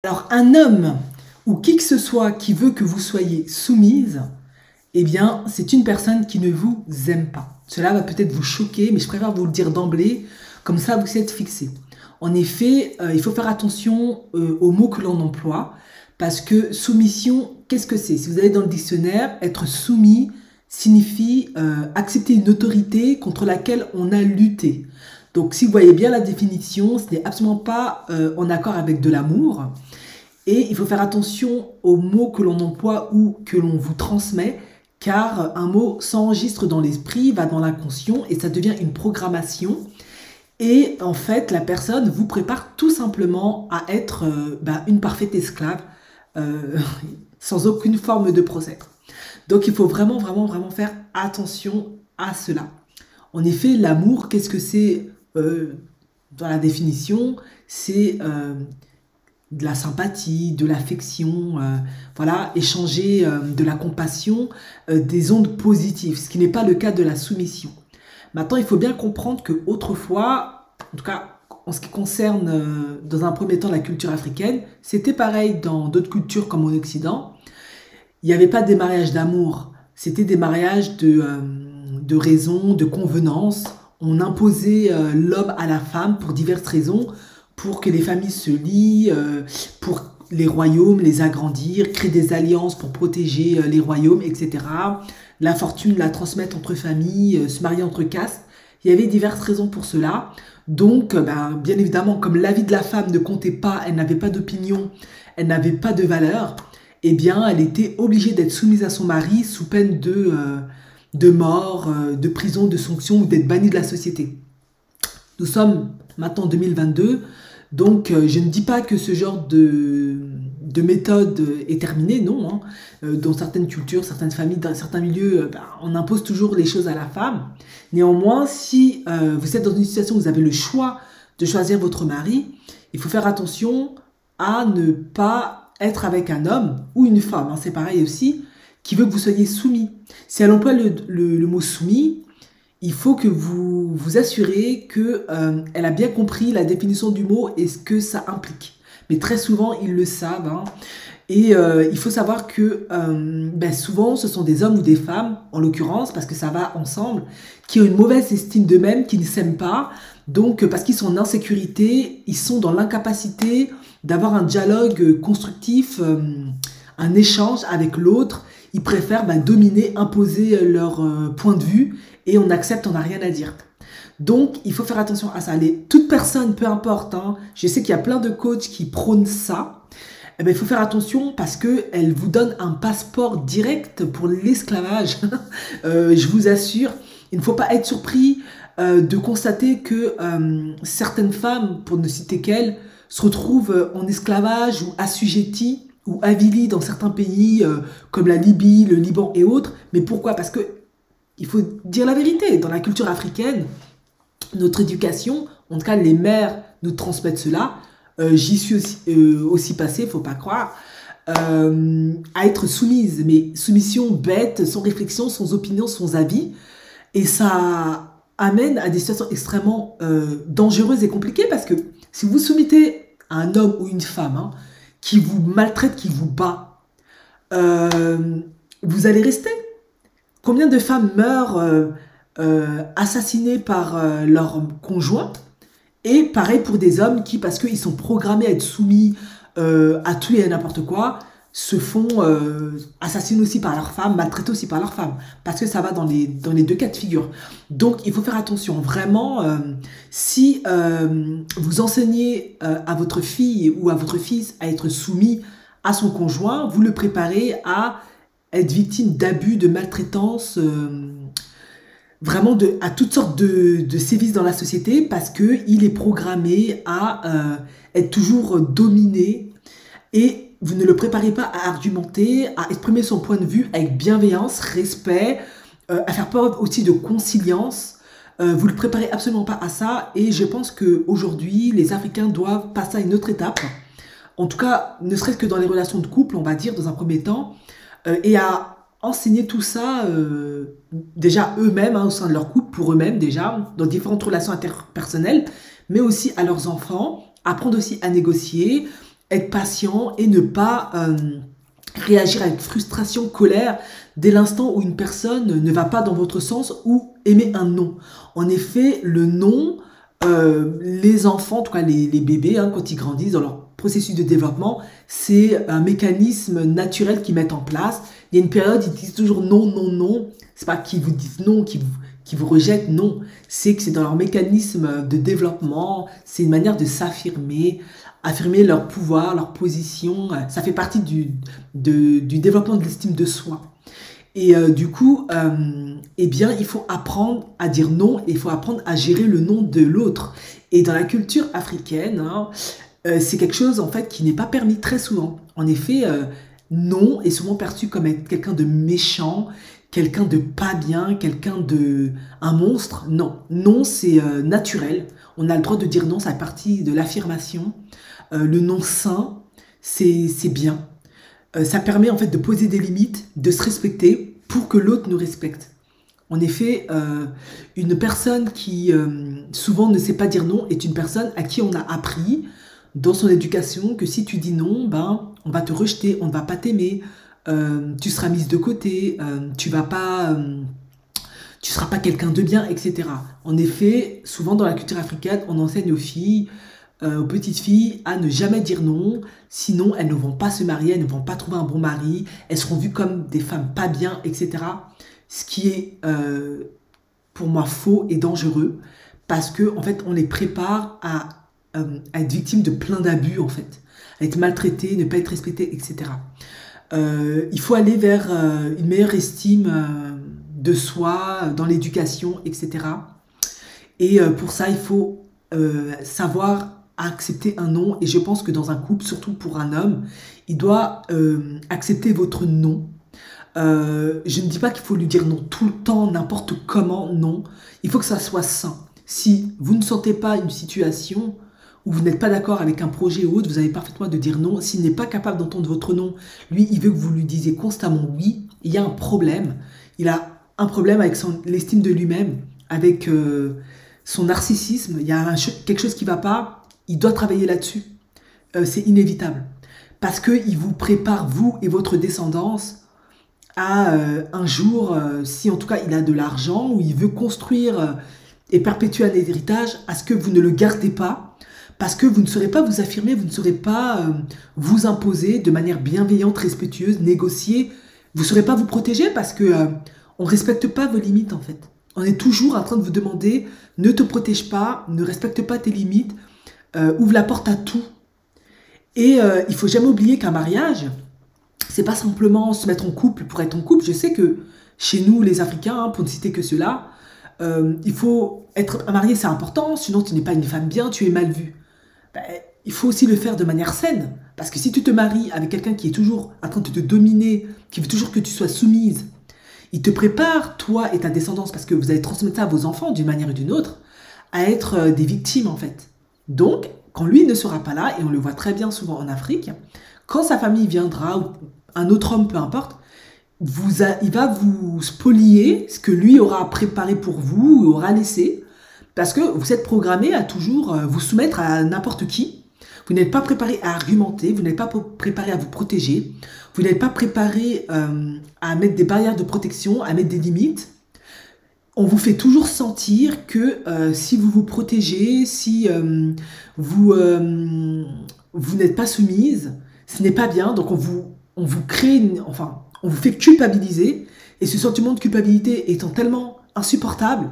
Alors, un homme ou qui que ce soit qui veut que vous soyez soumise, eh bien, c'est une personne qui ne vous aime pas. Cela va peut-être vous choquer, mais je préfère vous le dire d'emblée, comme ça vous êtes fixé. En effet, il faut faire attention aux mots que l'on emploie, parce que soumission, qu'est-ce que c'est? Si vous allez dans le dictionnaire, être soumis signifie accepter une autorité contre laquelle on a lutté. Donc, si vous voyez bien la définition, ce n'est absolument pas en accord avec de l'amour. Et il faut faire attention aux mots que l'on emploie ou que l'on vous transmet, car un mot s'enregistre dans l'esprit, va dans l'inconscient et ça devient une programmation. Et en fait, la personne vous prépare tout simplement à être une parfaite esclave, sans aucune forme de procès. Donc il faut vraiment faire attention à cela. En effet, l'amour, qu'est-ce que c'est dans la définition? C'est de la sympathie, de l'affection, voilà, échanger de la compassion, des ondes positives, ce qui n'est pas le cas de la soumission. Maintenant, il faut bien comprendre que autrefois, en tout cas en ce qui concerne dans un premier temps la culture africaine, c'était pareil dans d'autres cultures comme en Occident. Il n'y avait pas des mariages d'amour, c'était des mariages de raison, de convenance. On imposait l'homme à la femme pour diverses raisons, pour que les familles se lient, pour les royaumes, les agrandir, créer des alliances pour protéger les royaumes, etc. La fortune, la transmettre entre familles, se marier entre castes. Il y avait diverses raisons pour cela. Donc, bien évidemment, comme la vie de la femme ne comptait pas, elle n'avait pas d'opinion, elle n'avait pas de valeur, eh bien, elle était obligée d'être soumise à son mari sous peine de mort, de prison, de sanction ou d'être bannie de la société. Nous sommes maintenant en 2022, donc je ne dis pas que ce genre de méthode est terminée, non. Hein. Dans certaines cultures, certaines familles, dans certains milieux, on impose toujours les choses à la femme. Néanmoins, si vous êtes dans une situation où vous avez le choix de choisir votre mari, il faut faire attention à ne pas être avec un homme ou une femme, hein, c'est pareil aussi, qui veut que vous soyez soumis. Si elle emploie le mot soumis, il faut que vous vous assurez qu'elle a bien compris la définition du mot et ce que ça implique. Mais très souvent, ils le savent. Hein. Et il faut savoir que souvent, ce sont des hommes ou des femmes, en l'occurrence, parce que ça va ensemble, qui ont une mauvaise estime d'eux-mêmes, qui ne s'aiment pas. Donc, parce qu'ils sont en insécurité, ils sont dans l'incapacité d'avoir un dialogue constructif, un échange avec l'autre. Ils préfèrent dominer, imposer leur point de vue et on accepte, on n'a rien à dire. Donc, il faut faire attention à ça. Toute personne, peu importe, hein, je sais qu'il y a plein de coachs qui prônent ça, il faut faire attention parce qu'elle vous donne un passeport direct pour l'esclavage. Je vous assure, il ne faut pas être surpris de constater que certaines femmes, pour ne citer qu'elles, se retrouvent en esclavage ou assujetties ou avilies dans certains pays comme la Libye, le Liban et autres. Mais pourquoi? Parce que il faut dire la vérité. Dans la culture africaine, notre éducation, en tout cas les mères nous transmettent cela. J'y suis aussi passée, faut pas croire, à être soumise. Mais soumission bête, sans réflexion, sans opinion, sans avis. Et ça amène à des situations extrêmement dangereuses et compliquées parce que si vous soumettez à un homme ou une femme qui vous maltraite, qui vous bat, vous allez rester. Combien de femmes meurent assassinées par leur conjoint? Et pareil pour des hommes qui, parce qu'ils sont programmés à être soumis à tout et à n'importe quoi, se font assassiner aussi par leur femme, maltraiter aussi par leur femme. Parce que ça va dans les deux cas de figure. Donc, il faut faire attention. Vraiment, si vous enseignez à votre fille ou à votre fils à être soumis à son conjoint, vous le préparez à être victime d'abus, de maltraitance, vraiment à toutes sortes de sévices dans la société parce qu'il est programmé à être toujours dominé et vous ne le préparez pas à argumenter, à exprimer son point de vue avec bienveillance, respect, à faire preuve aussi de conciliance. Vous ne le préparez absolument pas à ça et je pense qu'aujourd'hui, les Africains doivent passer à une autre étape. En tout cas, ne serait-ce que dans les relations de couple, on va dire, dans un premier temps, et à enseigner tout ça déjà eux-mêmes, au sein de leur couple, pour eux-mêmes déjà, dans différentes relations interpersonnelles, mais aussi à leurs enfants, apprendre aussi à négocier, être patient et ne pas réagir avec frustration, colère, dès l'instant où une personne ne va pas dans votre sens ou émet un non. En effet, le non, les enfants, en tout cas les bébés, hein, quand ils grandissent dans leur processus de développement, c'est un mécanisme naturel qu'ils mettent en place. Il y a une période, ils disent toujours non, non, non. C'est pas qu'ils vous disent non, qu'ils vous rejettent, non. C'est que c'est dans leur mécanisme de développement, c'est une manière de s'affirmer, affirmer leur pouvoir, leur position. Ça fait partie du développement de l'estime de soi. Et du coup, eh bien, il faut apprendre à dire non et il faut apprendre à gérer le non de l'autre. Et dans la culture africaine, hein, c'est quelque chose en fait qui n'est pas permis très souvent. En effet, non est souvent perçu comme être quelqu'un de méchant, quelqu'un de pas bien, quelqu'un de un monstre. Non, non c'est naturel. On a le droit de dire non, ça fait partie de l'affirmation. Le non sain, c'est bien. Ça permet en fait de poser des limites, de se respecter pour que l'autre nous respecte. En effet, une personne qui souvent ne sait pas dire non est une personne à qui on a appris dans son éducation que si tu dis non, ben, on va te rejeter, on ne va pas t'aimer, tu seras mise de côté, tu vas pas, tu seras pas quelqu'un de bien, etc. En effet, souvent dans la culture africaine, on enseigne aux filles, aux petites filles, à ne jamais dire non, sinon elles ne vont pas se marier, elles ne vont pas trouver un bon mari, elles seront vues comme des femmes pas bien, etc. Ce qui est pour moi faux et dangereux, parce que en fait on les prépare à être victimes de plein d'abus, en fait, à être maltraitées, ne pas être respectées, etc. Il faut aller vers une meilleure estime de soi, dans l'éducation, etc. Et pour ça, il faut savoir accepter un non. Et je pense que dans un couple, surtout pour un homme, il doit accepter votre non. Je ne dis pas qu'il faut lui dire non tout le temps, n'importe comment, non. Il faut que ça soit sain. Si vous ne sentez pas une situation où vous n'êtes pas d'accord avec un projet ou autre, vous avez parfaitement de dire non. S'il n'est pas capable d'entendre votre non, lui, il veut que vous lui disiez constamment oui. Il y a un problème. Il a un problème avec l'estime de lui-même, avec son narcissisme. Il y a quelque chose qui ne va pas. Il doit travailler là-dessus. C'est inévitable. Parce qu'il vous prépare, vous et votre descendance, à un jour, si en tout cas il a de l'argent, ou il veut construire et perpétuer un héritage, à ce que vous ne le gardez pas, parce que vous ne saurez pas vous affirmer, vous ne saurez pas vous imposer de manière bienveillante, respectueuse, négocier. Vous ne saurez pas vous protéger parce que on ne respecte pas vos limites en fait. On est toujours en train de vous demander, ne te protège pas, ne respecte pas tes limites, ouvre la porte à tout. Et il faut jamais oublier qu'un mariage, c'est pas simplement se mettre en couple pour être en couple. Je sais que chez nous, les Africains, hein, pour ne citer que cela, il faut être marié, c'est important, sinon tu n'es pas une femme bien, tu es mal vue. Ben, il faut aussi le faire de manière saine. Parce que si tu te maries avec quelqu'un qui est toujours en train de te dominer, qui veut toujours que tu sois soumise, il te prépare, toi et ta descendance, parce que vous allez transmettre ça à vos enfants d'une manière ou d'une autre, à être des victimes en fait. Donc, quand lui ne sera pas là, et on le voit très bien souvent en Afrique, quand sa famille viendra, ou un autre homme, peu importe, il va vous spolier ce que lui aura préparé pour vous, ou aura laissé, parce que vous êtes programmé à toujours vous soumettre à n'importe qui. Vous n'êtes pas préparé à argumenter, vous n'êtes pas préparé à vous protéger, vous n'êtes pas préparé à mettre des barrières de protection, à mettre des limites. On vous fait toujours sentir que si vous vous protégez, si vous n'êtes pas soumise, ce n'est pas bien. Donc on vous crée, on vous fait culpabiliser. Et ce sentiment de culpabilité étant tellement insupportable,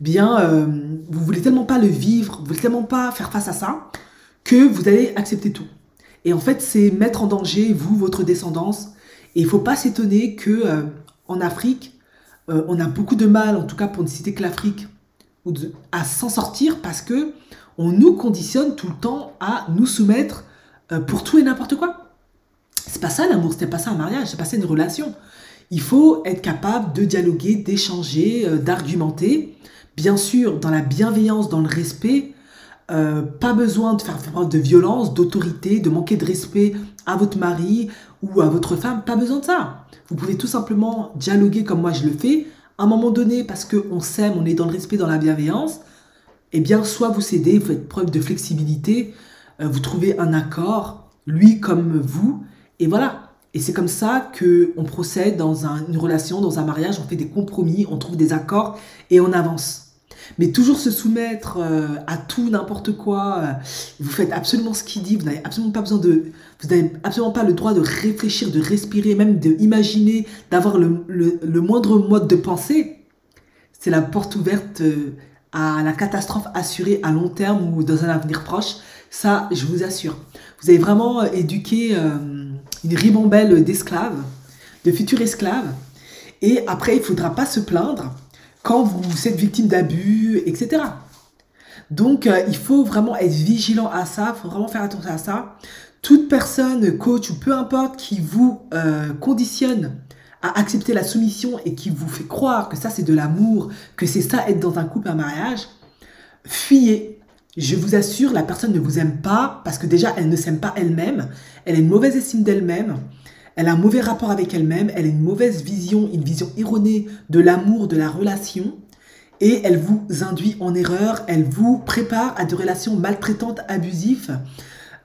bien, vous voulez tellement pas le vivre, vous voulez tellement pas faire face à ça, que vous allez accepter tout. Et en fait, c'est mettre en danger, vous, votre descendance. Et il ne faut pas s'étonner que en Afrique, on a beaucoup de mal, en tout cas pour ne citer que l'Afrique, à s'en sortir parce que on nous conditionne tout le temps à nous soumettre pour tout et n'importe quoi. C'est pas ça l'amour, c'est pas ça un mariage, c'est pas ça une relation. Il faut être capable de dialoguer, d'échanger, d'argumenter, bien sûr dans la bienveillance, dans le respect. Pas besoin de faire preuve de violence, d'autorité, de manquer de respect à votre mari ou à votre femme, pas besoin de ça. Vous pouvez tout simplement dialoguer comme moi je le fais. À un moment donné, parce qu'on s'aime, on est dans le respect, dans la bienveillance, eh bien soit vous cédez, vous faites preuve de flexibilité, vous trouvez un accord, lui comme vous, et voilà. Et c'est comme ça qu'on procède dans une relation, dans un mariage, on fait des compromis, on trouve des accords et on avance. Mais toujours se soumettre à tout, n'importe quoi, vous faites absolument ce qu'il dit, vous n'avez absolument pas besoin de... Vous n'avez absolument pas le droit de réfléchir, de respirer, même d'imaginer, d'avoir le moindre mode de pensée. C'est la porte ouverte à la catastrophe assurée à long terme ou dans un avenir proche. Ça, je vous assure. Vous avez vraiment éduqué une ribambelle d'esclaves, de futurs esclaves. Et après, il ne faudra pas se plaindre quand vous êtes victime d'abus, etc. Donc, il faut vraiment être vigilant à ça, il faut vraiment faire attention à ça. Toute personne, coach ou peu importe, qui vous conditionne à accepter la soumission et qui vous fait croire que ça c'est de l'amour, que c'est ça être dans un couple, un mariage, fuyez. Je vous assure, la personne ne vous aime pas parce que déjà elle ne s'aime pas elle-même, elle a une mauvaise estime d'elle-même, elle a un mauvais rapport avec elle-même, elle a une mauvaise vision, une vision erronée de l'amour, de la relation, et elle vous induit en erreur, elle vous prépare à des relations maltraitantes, abusives,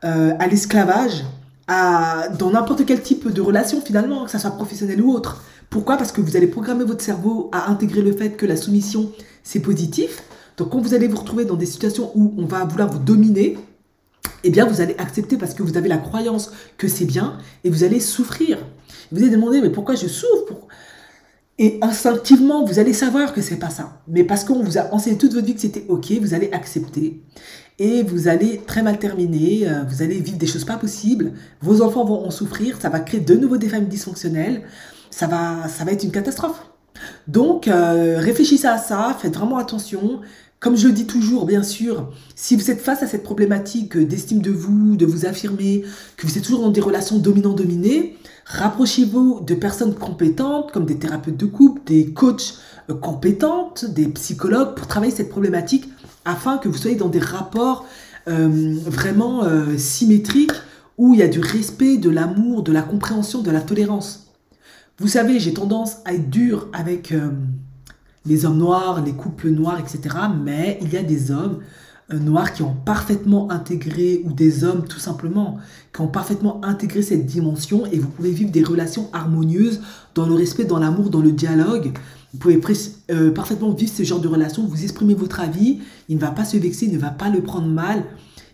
à l'esclavage, dans n'importe quel type de relation finalement, que ça soit professionnel ou autre. Pourquoi? Parce que vous allez programmer votre cerveau à intégrer le fait que la soumission, c'est positif. Donc quand vous allez vous retrouver dans des situations où on va vouloir vous dominer, eh bien vous allez accepter parce que vous avez la croyance que c'est bien et vous allez souffrir. Vous allez demander, mais pourquoi je souffre? Et instinctivement, vous allez savoir que c'est pas ça. Mais parce qu'on vous a enseigné toute votre vie que c'était ok, vous allez accepter. Et vous allez très mal terminer, vous allez vivre des choses pas possibles, vos enfants vont en souffrir, ça va créer de nouveau des familles dysfonctionnelles, ça va être une catastrophe. Donc, réfléchissez à ça, faites vraiment attention. Comme je le dis toujours, bien sûr, si vous êtes face à cette problématique d'estime de vous affirmer, que vous êtes toujours dans des relations dominant-dominé, rapprochez-vous de personnes compétentes, comme des thérapeutes de couple, des coachs compétentes, des psychologues, pour travailler cette problématique, afin que vous soyez dans des rapports vraiment symétriques, où il y a du respect, de l'amour, de la compréhension, de la tolérance. Vous savez, j'ai tendance à être dur avec les hommes noirs, les couples noirs, etc. Mais il y a des hommes noirs qui ont parfaitement intégré, ou des hommes tout simplement, qui ont parfaitement intégré cette dimension, et vous pouvez vivre des relations harmonieuses dans le respect, dans l'amour, dans le dialogue. Vous pouvez parfaitement vivre ce genre de relation, vous exprimez votre avis, il ne va pas se vexer, il ne va pas le prendre mal,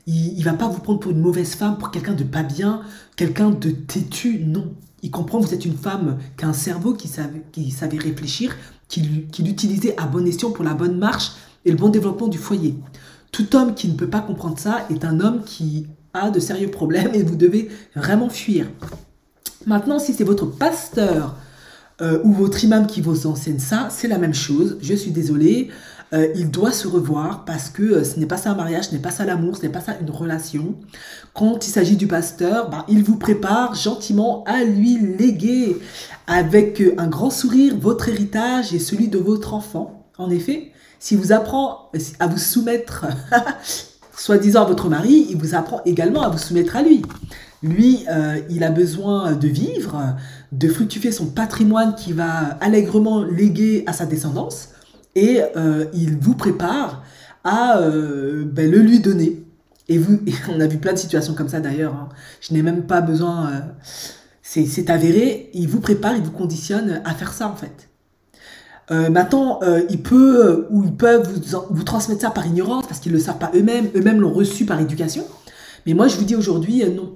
il ne va pas vous prendre pour une mauvaise femme, pour quelqu'un de pas bien, quelqu'un de têtu, non. Il comprend que vous êtes une femme qui a un cerveau, qui savait réfléchir, qui l'utilisait à bon escient pour la bonne marche et le bon développement du foyer. Tout homme qui ne peut pas comprendre ça est un homme qui a de sérieux problèmes et vous devez vraiment fuir. Maintenant, si c'est votre pasteur ou votre imam qui vous enseigne ça, c'est la même chose. Je suis désolée, il doit se revoir parce que ce n'est pas ça un mariage, ce n'est pas ça l'amour, ce n'est pas ça une relation. Quand il s'agit du pasteur, il vous prépare gentiment à lui léguer avec un grand sourire votre héritage et celui de votre enfant. En effet, s'il vous apprend à vous soumettre, soi-disant à votre mari, il vous apprend également à vous soumettre à lui. Lui, il a besoin de vivre, de fructifier son patrimoine qu'il va allègrement léguer à sa descendance, et il vous prépare à le lui donner. Et on a vu plein de situations comme ça d'ailleurs, hein. Je n'ai même pas besoin, c'est avéré, il vous prépare, il vous conditionne à faire ça en fait. Maintenant, ils peuvent vous transmettre ça par ignorance, parce qu'ils ne le savent pas eux-mêmes l'ont reçu par éducation. Mais moi, je vous dis aujourd'hui, non.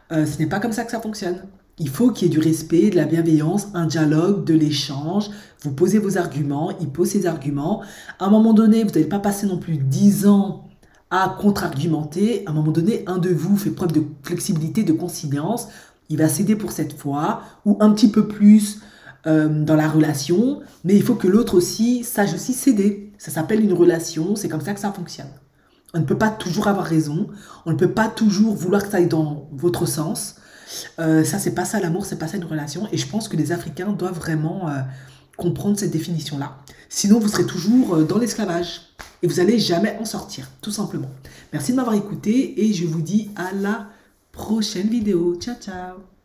Ce n'est pas comme ça que ça fonctionne. Il faut qu'il y ait du respect, de la bienveillance, un dialogue, de l'échange. Vous posez vos arguments, il pose ses arguments. À un moment donné, vous n'allez pas passer non plus 10 ans à contre-argumenter. À un moment donné, un de vous fait preuve de flexibilité, de conciliance. Il va céder pour cette fois, ou un petit peu plus dans la relation. Mais il faut que l'autre aussi sache aussi céder. Ça s'appelle une relation, c'est comme ça que ça fonctionne. On ne peut pas toujours avoir raison, on ne peut pas toujours vouloir que ça aille dans votre sens. Ça, c'est pas ça l'amour, c'est pas ça une relation. Et je pense que les Africains doivent vraiment comprendre cette définition-là. Sinon, vous serez toujours dans l'esclavage et vous n'allez jamais en sortir, tout simplement. Merci de m'avoir écouté et je vous dis à la prochaine vidéo. Ciao, ciao!